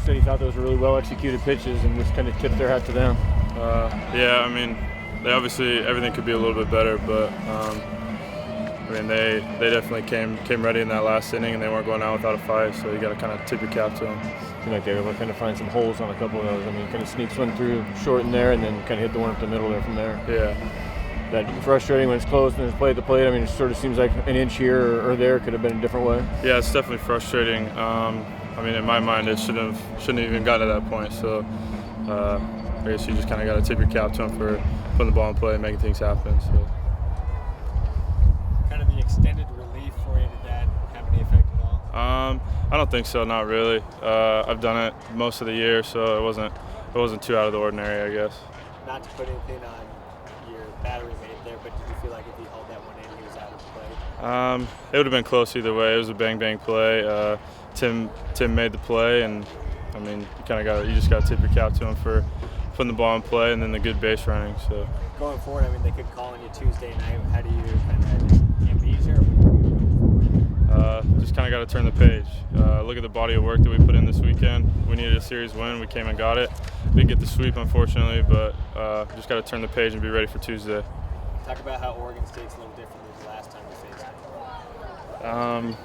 said he thought those were really well executed pitches and just kind of tipped their hat to them. Yeah, I mean, they obviously everything could be a little bit better, but I mean they definitely came ready in that last inning and they weren't going out without a fight. So you got to kind of tip your cap to them. Seemed like they were able to kind of find some holes on a couple of those. I mean, kind of sneaks one through short in there and then kind of hit the one up the middle there from there. Yeah. That frustrating when it's close and it's played to plate. I mean, it sort of seems like an inch here or there could have been a different way. Yeah, it's definitely frustrating. I mean, in my mind, it shouldn't even gotten to that point. So I guess you just kind of got to tip your cap to him for putting the ball in play and making things happen. So. Kind of the extended relief for you, did that have any effect at all? I don't think so, not really. I've done it most of the year, so it wasn't too out of the ordinary, I guess. Not to put anything on your battery mate there, but did you feel like if he held that one in, he was out of play? It would have been close either way. It was a bang play. Tim made the play, and I mean, you just got to tip your cap to him for putting the ball in play and then the good base running. So going forward, I mean, they could call on you Tuesday night. How do you kind of amnesia? Or what do you go forward? Just kind of got to turn the page. Look at the body of work that we put in this weekend. We needed a series win. We came and got it. Didn't get the sweep, unfortunately, but just got to turn the page and be ready for Tuesday. Talk about how Oregon State's a little different than the last time you faced them.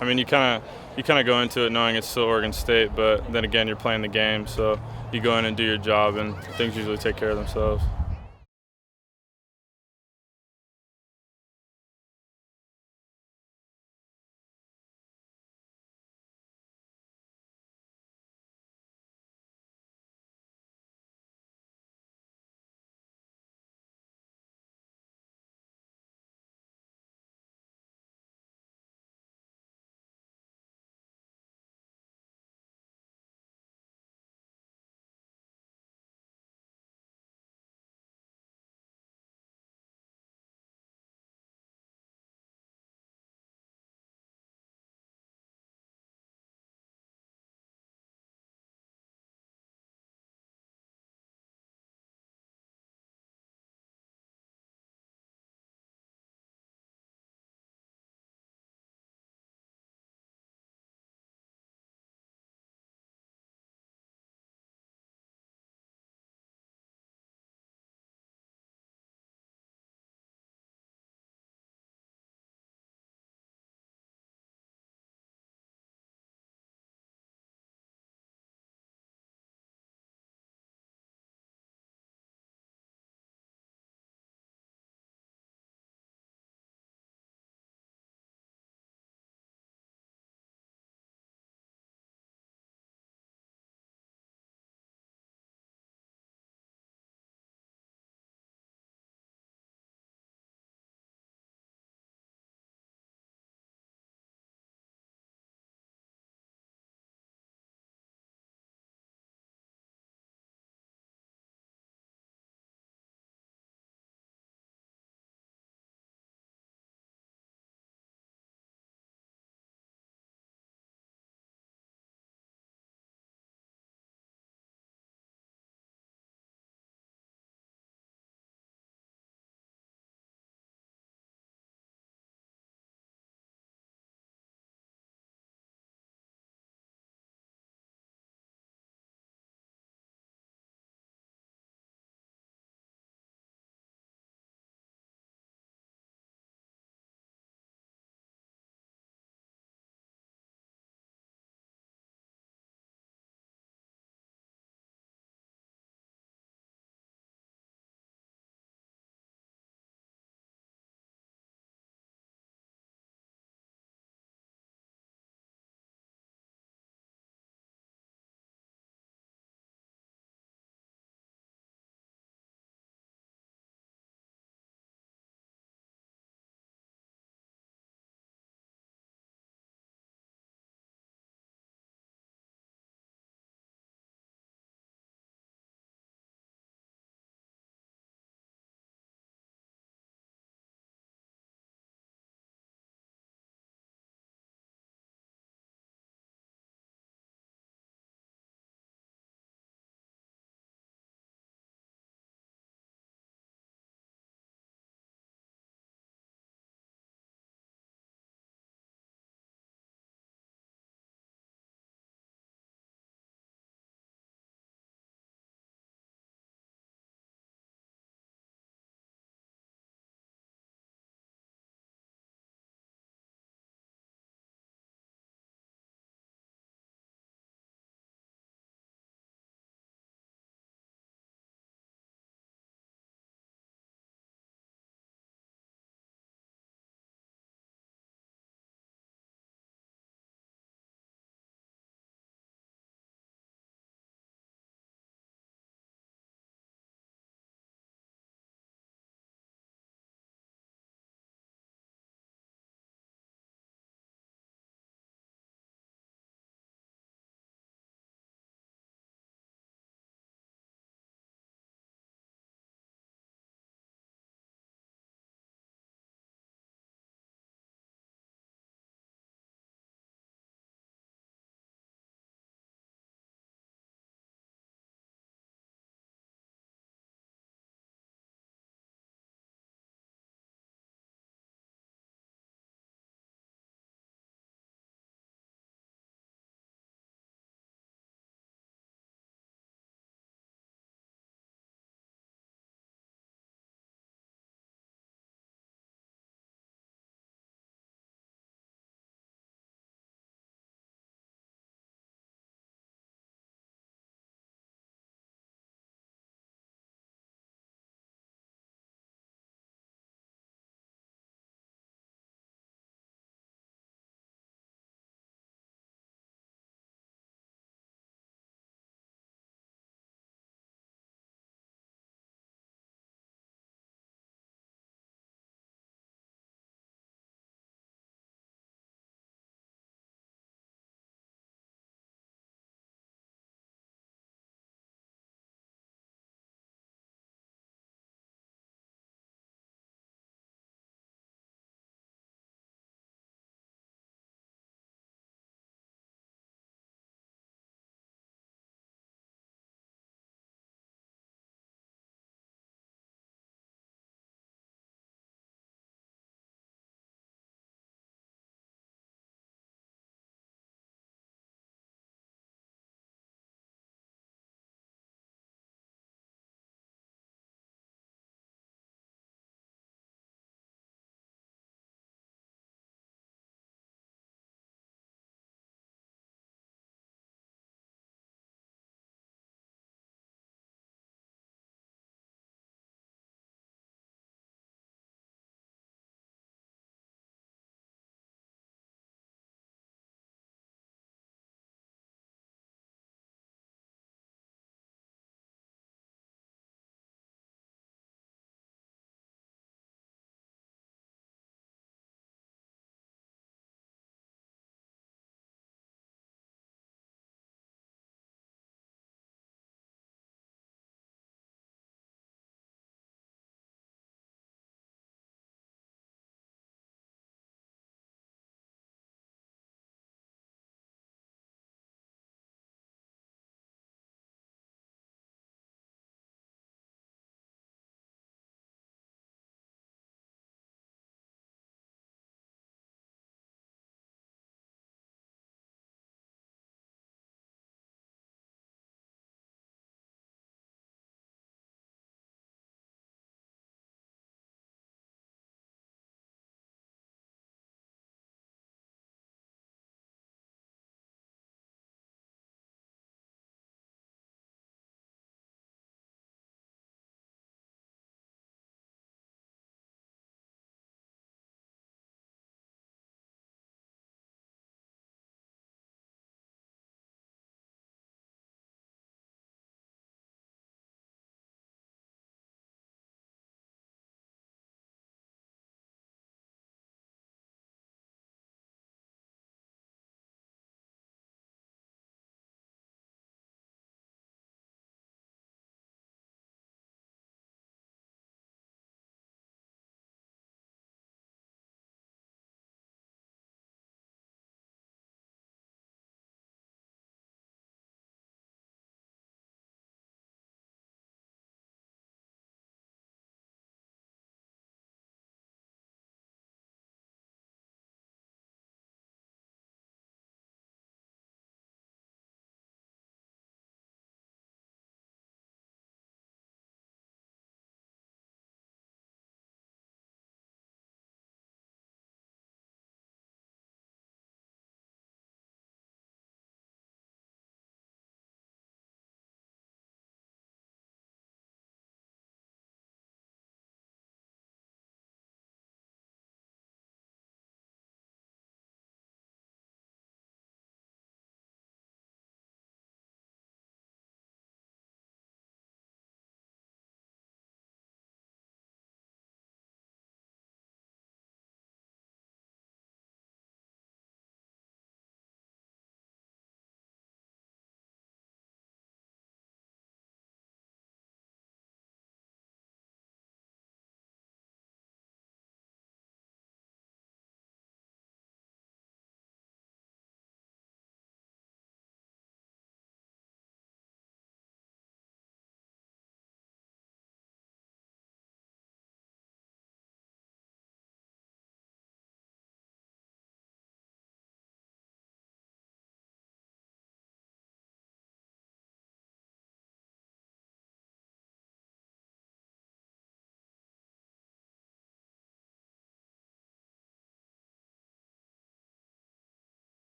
I mean, you kind of go into it knowing it's still Oregon State, but then again, you're playing the game, so you go in and do your job, and things usually take care of themselves.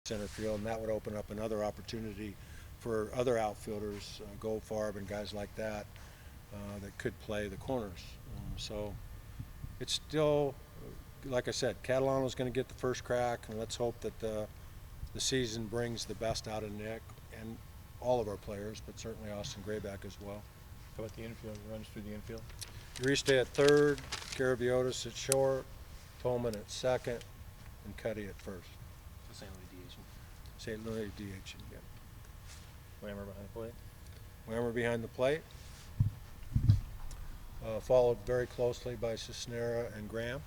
center field, and that would open up another opportunity for other outfielders, Goldfarb and guys like that, that could play the corners. So it's still, like I said, Catalano's going to get the first crack, and let's hope that the season brings the best out of Nick and all of our players, but certainly Austin Grayback as well. How about the infield? Runs through the infield? Urista at third, Garaviotis at short, Tolman at second, and Cuddy at first. So St. Louis DH. St. Louis DH, yeah. Whammer behind the plate? Whammer behind the plate. Followed very closely by Cisnera and Graham.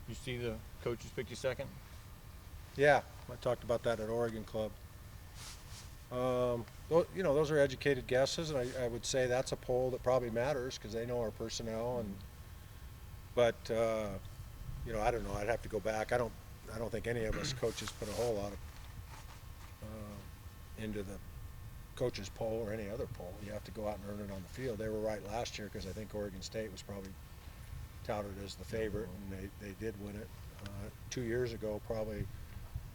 You see the coaches picked you second? Yeah, I talked about that at Oregon Club. You know, those are educated guesses, and I would say that's a poll that probably matters because they know our personnel. But you know, I don't know. I'd have to go back. I don't think any of us coaches put a whole lot of into the coaches poll or any other poll. You have to go out and earn it on the field. They were right last year because I think Oregon State was probably touted as the favorite, and they did win it. 2 years ago, probably,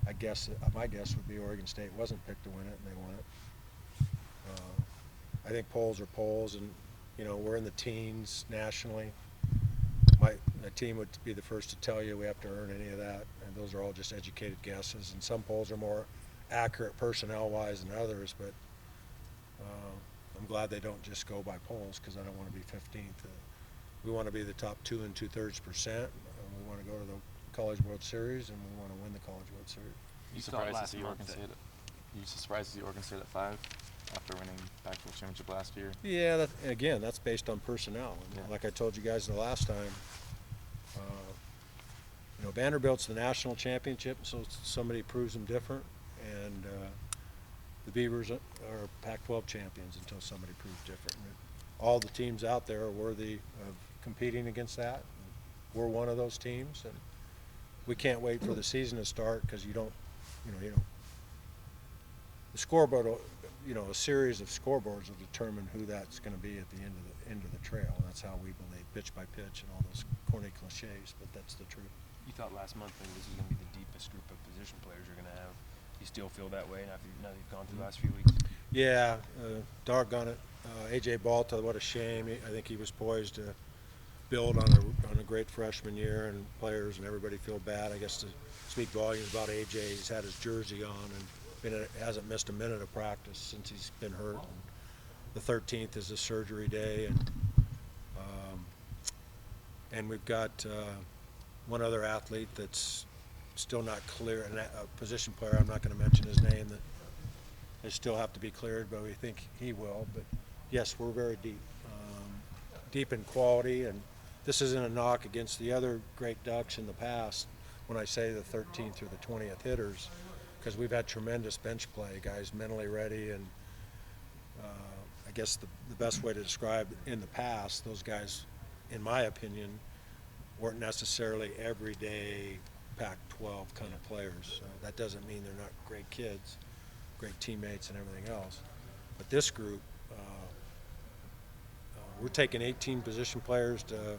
I guess my guess would be Oregon State wasn't picked to win it, and they won it. I think polls are polls, and you know, we're in the teens nationally. My team would be the first to tell you we have to earn any of that, and those are all just educated guesses. And some polls are more accurate personnel-wise than others, but I'm glad they don't just go by polls because I don't want to be 15th. We want to be the top 2 2/3%. We want to go to the College World Series, and we want to win the College World Series. You surprised to see Oregon State? You surprised to see Oregon State at 5 after winning Pac-12 championship last year? Yeah, again, that's based on personnel. Yeah. Like I told you guys the last time, you know, Vanderbilt's the national championship, so somebody proves them different, and the Beavers are Pac-12 champions until somebody proves different. And all the teams out there are worthy of competing against that. We're one of those teams, and we can't wait for the season to start because you don't, the scoreboard, you know, a series of scoreboards will determine who that's going to be at the end of the trail. And that's how we believe, pitch by pitch, and all those corny cliches, but that's the truth. You thought last month maybe this was going to be the deepest group of position players you're going to have. You still feel that way now that you've gone through the last few weeks? Yeah, doggone it. A.J. Balta, what a shame. I think he was poised to build on a great freshman year, and players and everybody feel bad. I guess to speak volumes about A.J., he's had his jersey on and hasn't missed a minute of practice since he's been hurt. And the 13th is his surgery day, and we've got one other athlete that's still not clear, a position player, I'm not going to mention his name, that they still have to be cleared, but we think he will. But yes, we're very deep in quality, and this isn't a knock against the other great Ducks in the past when I say the 13th through the 20th hitters, because we've had tremendous bench play, guys mentally ready, and I guess the best way to describe in the past, those guys, in my opinion, weren't necessarily everyday Pac-12 kind of players. That doesn't mean they're not great kids, great teammates and everything else. But this group, we're taking 18 position players to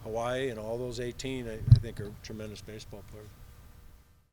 Hawaii, and all those 18, I think, are tremendous baseball players.